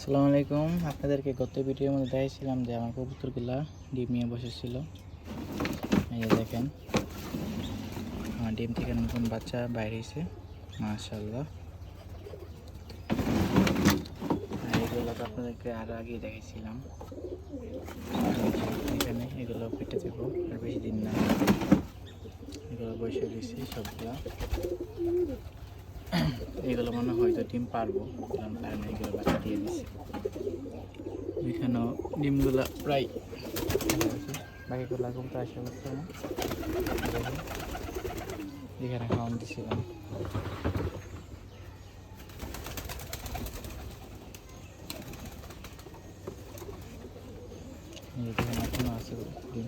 আসসালামু আলাইকুম। আপনাদেরকে গত ভিডিওর মধ্যে দেখাইছিলাম যে আমার কবুতরগুলা ডিম নিয়ে বসেছিল। এই যে দেখেন, আমার ডিম থেকে নতুন বাচ্চা বাইরে হয়েছে, মাশাআল্লাহ। আর এগুলো তো আপনাদেরকে আরও আগেই দেখাইছিলাম। এখানে এগুলো পেটে দেবো, আর বেশি দিন না। এগুলো বসে দিয়েছি সবগুলা। এগুলো মনে হয়তো ডিম পারবো, কারণ পারে না, এগুলো বাচ্চা দিয়ে দিচ্ছি। এখানেও ডিমগুলা প্রায় বাকিগুলো কবুতর আসা করছে না, এখানে খাওয়ান দিছিলাম। এখানে এখনো আছে ডিম।